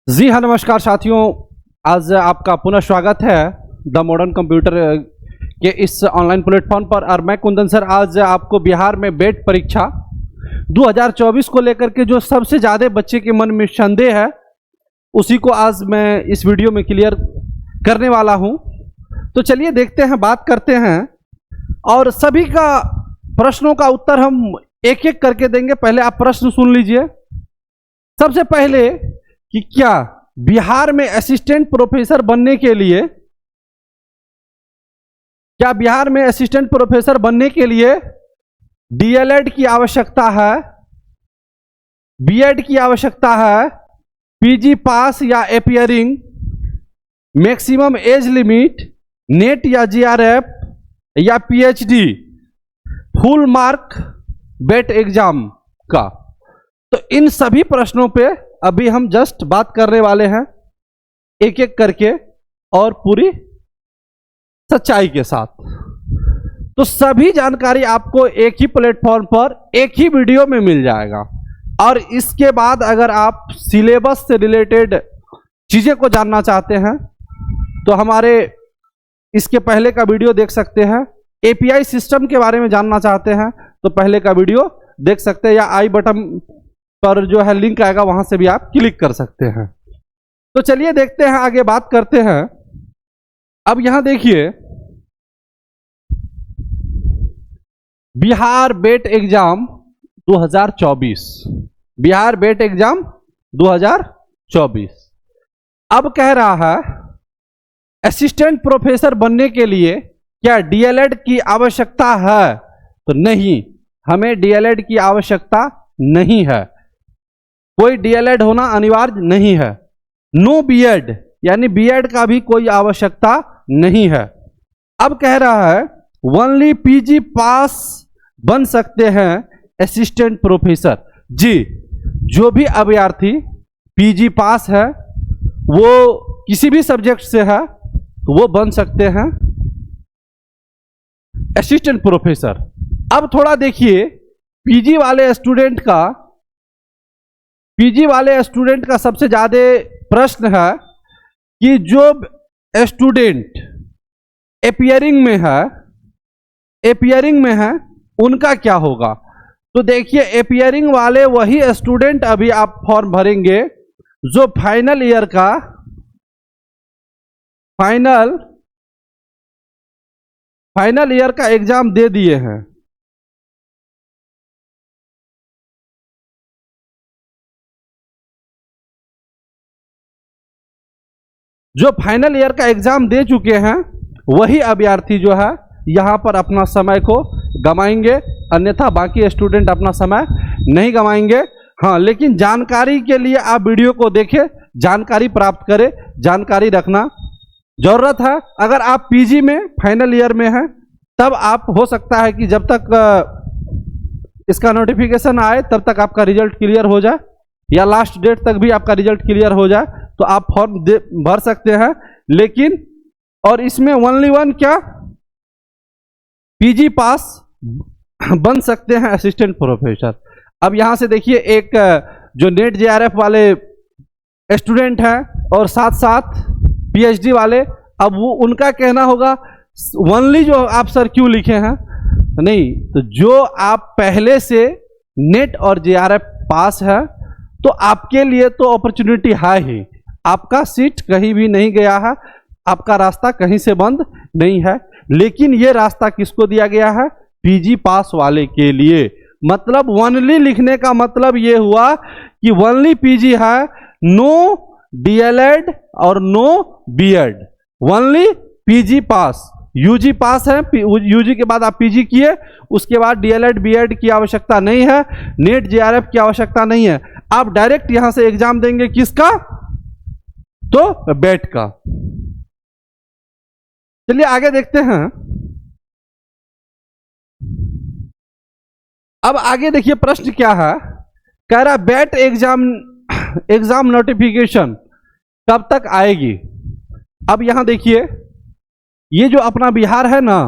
जी हाँ, नमस्कार साथियों। आज आपका पुनः स्वागत है द मॉडर्न कंप्यूटर के इस ऑनलाइन प्लेटफॉर्म पर। और मैं कुंदन सर आज आपको बिहार में बेट परीक्षा 2024 को लेकर के जो सबसे ज़्यादा बच्चे के मन में संदेह है उसी को आज मैं इस वीडियो में क्लियर करने वाला हूँ। तो चलिए देखते हैं, बात करते हैं और सभी का प्रश्नों का उत्तर हम एक एक करके देंगे। पहले आप प्रश्न सुन लीजिए। सबसे पहले कि क्या बिहार में असिस्टेंट प्रोफेसर बनने के लिए डीएलएड की आवश्यकता है, बीएड की आवश्यकता है, पीजी पास या एपियरिंग, मैक्सिमम एज लिमिट, नेट या जीआरएफ या पीएचडी, फुल मार्क बेट एग्जाम का। तो इन सभी प्रश्नों पे अभी हम जस्ट बात करने वाले हैं एक एक करके और पूरी सच्चाई के साथ। तो सभी जानकारी आपको एक ही प्लेटफॉर्म पर एक ही वीडियो में मिल जाएगा। और इसके बाद अगर आप सिलेबस से रिलेटेड चीजें को जानना चाहते हैं तो हमारे इसके पहले का वीडियो देख सकते हैं। एपीआई सिस्टम के बारे में जानना चाहते हैं तो पहले का वीडियो देख सकते हैं, या आई बटन पर जो है लिंक आएगा वहां से भी आप क्लिक कर सकते हैं। तो चलिए देखते हैं, आगे बात करते हैं। अब यहां देखिए, बिहार बेट एग्जाम 2024, बिहार बेट एग्जाम 2024 अब कह रहा है असिस्टेंट प्रोफेसर बनने के लिए क्या डीएलएड की आवश्यकता है? तो नहीं, हमें डीएलएड की आवश्यकता नहीं है, कोई डीएलएड होना अनिवार्य नहीं है। नो बीएड यानी बीएड का भी कोई आवश्यकता नहीं है। अब कह रहा है ओनली पीजी पास बन सकते हैं असिस्टेंट प्रोफेसर। जी, जो भी अभ्यर्थी पीजी पास है वो किसी भी सब्जेक्ट से है तो वो बन सकते हैं असिस्टेंट प्रोफेसर। अब थोड़ा देखिए, पीजी वाले स्टूडेंट का सबसे ज्यादा प्रश्न है कि जो स्टूडेंट एपियरिंग में है उनका क्या होगा। तो देखिए, एपियरिंग वाले वही स्टूडेंट अभी आप फॉर्म भरेंगे जो फाइनल ईयर का एग्जाम दे दिए हैं। जो फाइनल ईयर का एग्जाम दे चुके हैं वही अभ्यर्थी जो है यहां पर अपना समय को गमाएंगे, अन्यथा बाकी स्टूडेंट अपना समय नहीं गमाएंगे। हाँ, लेकिन जानकारी के लिए आप वीडियो को देखें, जानकारी प्राप्त करें, जानकारी रखना जरूरत है। अगर आप पीजी में फाइनल ईयर में हैं तब आप हो सकता है कि जब तक इसका नोटिफिकेशन आए तब तक आपका रिजल्ट क्लियर हो जाए, या लास्ट डेट तक भी आपका रिजल्ट क्लियर हो जाए तो आप फॉर्म भर सकते हैं। लेकिन और इसमें ओनली वन क्या पीजी पास बन सकते हैं असिस्टेंट प्रोफेसर। अब यहां से देखिए, एक जो नेट जेआरएफ वाले स्टूडेंट हैं और साथ साथ पीएचडी वाले, अब वो उनका कहना होगा ओनली जो आप सर क्यों लिखे हैं, नहीं तो जो आप पहले से नेट और जेआरएफ पास है तो आपके लिए तो अपॉर्चुनिटी है ही, आपका सीट कहीं भी नहीं गया है, आपका रास्ता कहीं से बंद नहीं है। लेकिन ये रास्ता किसको दिया गया है? पीजी पास वाले के लिए। मतलब ओनली लिखने का मतलब ये हुआ कि ओनली पीजी है, नो डीएलएड और नो बीएड, ओनली पीजी पास। यूजी पास है, यूजी के बाद आप पीजी किए, उसके बाद डीएलएड बीएड की आवश्यकता नहीं है, नेट जेआरएफ की आवश्यकता नहीं है। आप डायरेक्ट यहां से एग्जाम देंगे किसका? तो बेट का। चलिए आगे देखते हैं। अब आगे देखिए प्रश्न क्या है, कह रहा बेट एग्जाम नोटिफिकेशन कब तक आएगी। अब यहां देखिए, ये जो अपना बिहार है ना,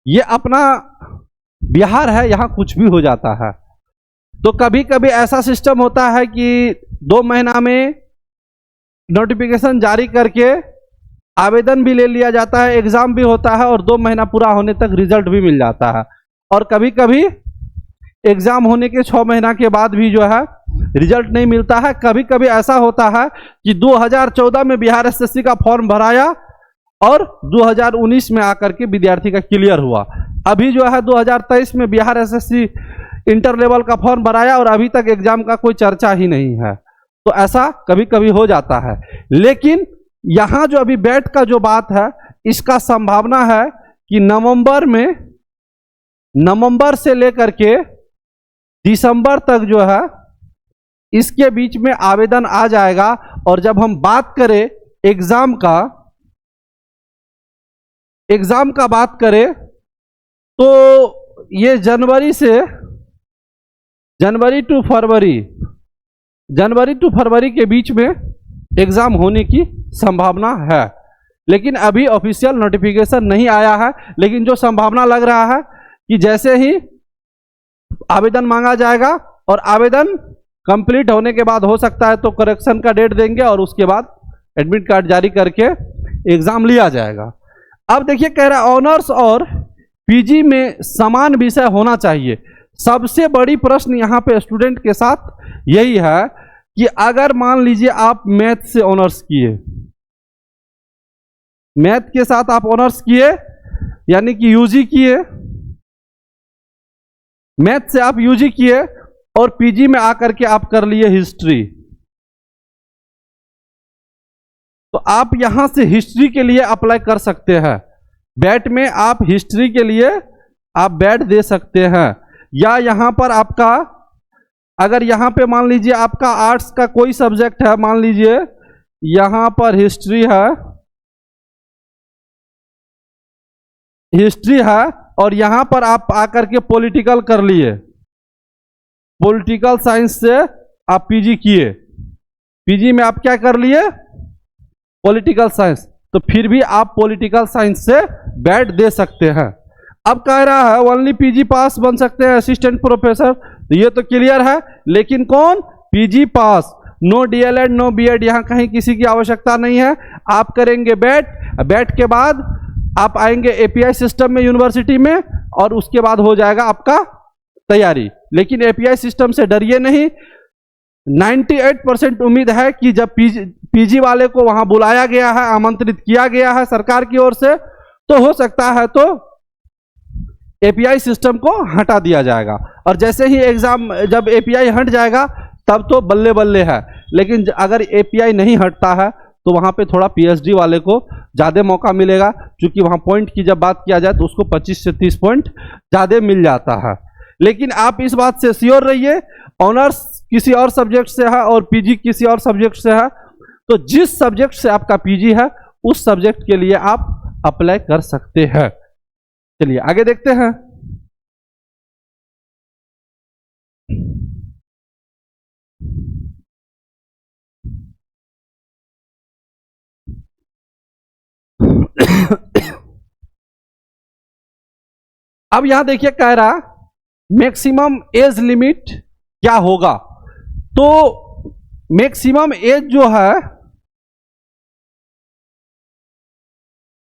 ये अपना बिहार है, यहां कुछ भी हो जाता है। तो कभी कभी ऐसा सिस्टम होता है कि 2 महीना में नोटिफिकेशन जारी करके आवेदन भी ले लिया जाता है, एग्जाम भी होता है और 2 महीना पूरा होने तक रिजल्ट भी मिल जाता है। और कभी कभी एग्जाम होने के 6 महीना के बाद भी जो है रिजल्ट नहीं मिलता है। कभी कभी ऐसा होता है कि 2014 में बिहार एसएससी का फॉर्म भराया और 2019 में आकर के विद्यार्थी का क्लियर हुआ। अभी जो है 2023 में बिहार एसएससी इंटर लेवल का फॉर्म भराया और अभी तक एग्जाम का कोई चर्चा ही नहीं है। तो ऐसा कभी कभी हो जाता है। लेकिन यहां जो अभी बैट का जो बात है, इसका संभावना है कि नवंबर से लेकर के दिसंबर तक जो है इसके बीच में आवेदन आ जाएगा। और जब हम बात करें एग्जाम का बात करें तो ये जनवरी टू फरवरी के बीच में एग्जाम होने की संभावना है। लेकिन अभी ऑफिशियल नोटिफिकेशन नहीं आया है। लेकिन जो संभावना लग रहा है कि जैसे ही आवेदन मांगा जाएगा और आवेदन कंप्लीट होने के बाद हो सकता है तो करेक्शन का डेट देंगे और उसके बाद एडमिट कार्ड जारी करके एग्जाम लिया जाएगा। अब देखिए कह रहा है ऑनर्स और पीजी में समान विषय होना चाहिए। सबसे बड़ी प्रश्न यहाँ पे स्टूडेंट के साथ यही है कि अगर मान लीजिए आप मैथ से ऑनर्स किए, मैथ के साथ आप ऑनर्स किए यानी कि यूजी किए, मैथ से आप यूजी किए और पीजी में आकर के आप कर लिए हिस्ट्री, तो आप यहां से हिस्ट्री के लिए अप्लाई कर सकते हैं। बैट में आप हिस्ट्री के लिए आप बैट दे सकते हैं। या यहां पर आपका अगर यहां पे मान लीजिए आपका आर्ट्स का कोई सब्जेक्ट है, मान लीजिए यहां पर हिस्ट्री है और यहां पर आप आकर के पॉलिटिकल कर लिए, पॉलिटिकल साइंस से आप पीजी किए, पीजी में आप क्या कर लिए पॉलिटिकल साइंस, तो फिर भी आप पॉलिटिकल साइंस से बैट दे सकते हैं। अब कह रहा है ओनली पीजी पास बन सकते हैं असिस्टेंट प्रोफेसर, तो ये तो क्लियर है। लेकिन कौन पीजी पास, नो डीएलएड नो बीएड, यहां कहीं किसी की आवश्यकता नहीं है। आप करेंगे बैट, बैट के बाद आप आएंगे एपीआई सिस्टम में यूनिवर्सिटी में और उसके बाद हो जाएगा आपका तैयारी। लेकिन एपीआई सिस्टम से डरिए नहीं, 98% उम्मीद है कि जब पीजी वाले को वहां बुलाया गया है, आमंत्रित किया गया है सरकार की ओर से, तो हो सकता है तो एपीआई सिस्टम को हटा दिया जाएगा। और जैसे ही एग्जाम जब एपीआई हट जाएगा तब तो बल्ले बल्ले है। लेकिन अगर एपीआई नहीं हटता है तो वहां पे थोड़ा पीएचडी वाले को ज्यादा मौका मिलेगा, क्योंकि वहां पॉइंट की जब बात किया जाए तो उसको 25 से 30 पॉइंट ज्यादा मिल जाता है। लेकिन आप इस बात से श्योर रहिए, ऑनर्स किसी और सब्जेक्ट से है और पीजी किसी और सब्जेक्ट से है, तो जिस सब्जेक्ट से आपका पीजी है उस सब्जेक्ट के लिए आप अप्लाई कर सकते हैं। चलिए आगे देखते हैं। अब यहां देखिए कह रहा मैक्सिमम एज लिमिट क्या होगा। तो मैक्सिमम एज जो है,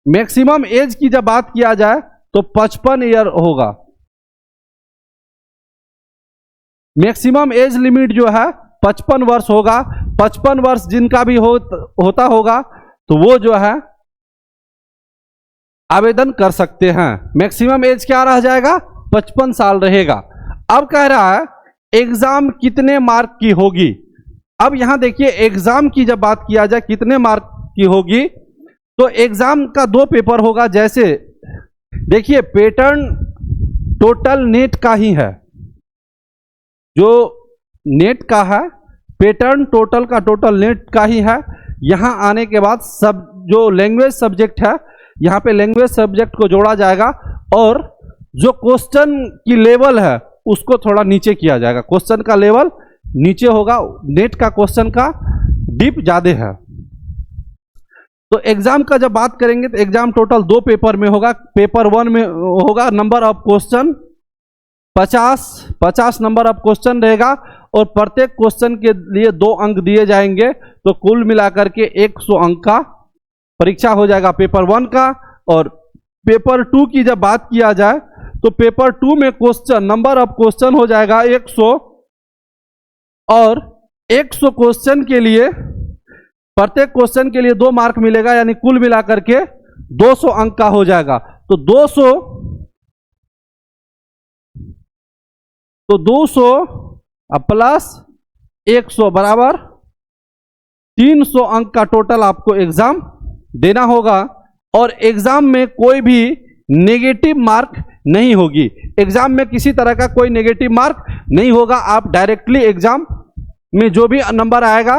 मैक्सिमम एज की जब बात किया जाए तो 55 ईयर होगा। मैक्सिमम एज लिमिट जो है 55 वर्ष होगा। 55 वर्ष जिनका भी होता होगा तो वो जो है आवेदन कर सकते हैं। मैक्सिमम एज क्या रह जाएगा 55 साल रहेगा। अब कह रहा है एग्जाम कितने मार्क की होगी। अब यहां देखिए एग्जाम की जब बात किया जाए कितने मार्क की होगी, तो एग्जाम का 2 पेपर होगा। जैसे देखिए पैटर्न टोटल नेट का ही है, जो नेट का है पैटर्न टोटल का टोटल नेट का ही है। यहां आने के बाद सब जो लैंग्वेज सब्जेक्ट है, यहां पे लैंग्वेज सब्जेक्ट को जोड़ा जाएगा और जो क्वेश्चन की लेवल है उसको थोड़ा नीचे किया जाएगा। क्वेश्चन का लेवल नीचे होगा, नेट का क्वेश्चन का डीप ज्यादा है। तो एग्जाम का जब बात करेंगे तो एग्जाम टोटल 2 पेपर में होगा। पेपर 1 में होगा number of question 50 number of question रहेगा और प्रत्येक क्वेश्चन के लिए 2 अंक दिए जाएंगे। तो कुल मिलाकर के 100 अंक का परीक्षा हो जाएगा पेपर 1 का। और पेपर 2 की जब बात किया जाए तो पेपर 2 में क्वेश्चन नंबर ऑफ क्वेश्चन हो जाएगा 100 और 100 क्वेश्चन के लिए प्रत्येक क्वेश्चन के लिए 2 मार्क मिलेगा, यानी कुल मिलाकर के 200 अंक का हो जाएगा। तो 200 प्लस 100 बराबर 300 अंक का टोटल आपको एग्जाम देना होगा। और एग्जाम में कोई भी नेगेटिव मार्क नहीं होगी, एग्जाम में किसी तरह का कोई नेगेटिव मार्क नहीं होगा। आप डायरेक्टली एग्जाम में जो भी नंबर आएगा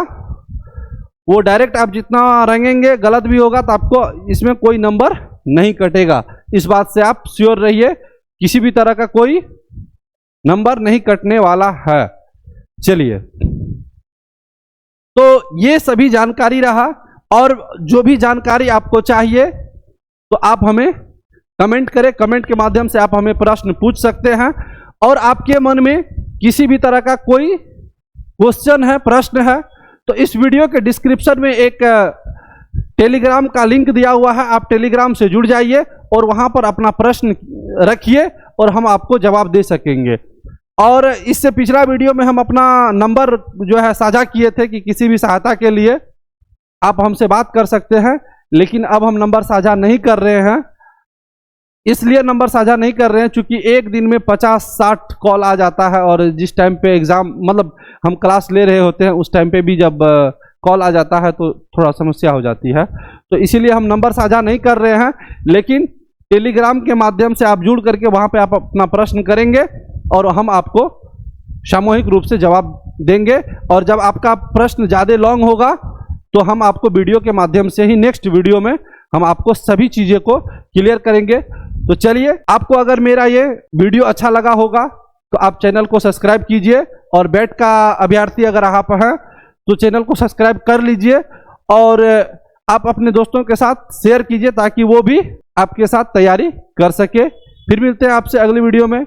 वो डायरेक्ट आप जितना रंगेंगे, गलत भी होगा तो आपको इसमें कोई नंबर नहीं कटेगा। इस बात से आप श्योर रहिए, किसी भी तरह का कोई नंबर नहीं कटने वाला है। चलिए, तो ये सभी जानकारी रहा, और जो भी जानकारी आपको चाहिए तो आप हमें कमेंट करें, कमेंट के माध्यम से आप हमें प्रश्न पूछ सकते हैं। और आपके मन में किसी भी तरह का कोई क्वेश्चन है, प्रश्न है, तो इस वीडियो के डिस्क्रिप्शन में एक टेलीग्राम का लिंक दिया हुआ है, आप टेलीग्राम से जुड़ जाइए और वहां पर अपना प्रश्न रखिए और हम आपको जवाब दे सकेंगे। और इससे पिछला वीडियो में हम अपना नंबर जो है साझा किए थे कि किसी भी सहायता के लिए आप हमसे बात कर सकते हैं, लेकिन अब हम नंबर साझा नहीं कर रहे हैं। इसलिए नंबर साझा नहीं कर रहे हैं क्योंकि एक दिन में 50-60 कॉल आ जाता है, और जिस टाइम पे एग्जाम मतलब हम क्लास ले रहे होते हैं उस टाइम पे भी जब कॉल आ जाता है तो थोड़ा समस्या हो जाती है। तो इसीलिए हम नंबर साझा नहीं कर रहे हैं, लेकिन टेलीग्राम के माध्यम से आप जुड़ करके वहाँ पे आप अपना प्रश्न करेंगे और हम आपको सामूहिक रूप से जवाब देंगे। और जब आपका प्रश्न ज़्यादा लॉन्ग होगा तो हम आपको वीडियो के माध्यम से ही नेक्स्ट वीडियो में हम आपको सभी चीज़ें को क्लियर करेंगे। तो चलिए, आपको अगर मेरा ये वीडियो अच्छा लगा होगा तो आप चैनल को सब्सक्राइब कीजिए, और बैट का अभ्यर्थी अगर आप हैं तो चैनल को सब्सक्राइब कर लीजिए और आप अपने दोस्तों के साथ शेयर कीजिए ताकि वो भी आपके साथ तैयारी कर सके। फिर मिलते हैं आपसे अगली वीडियो में।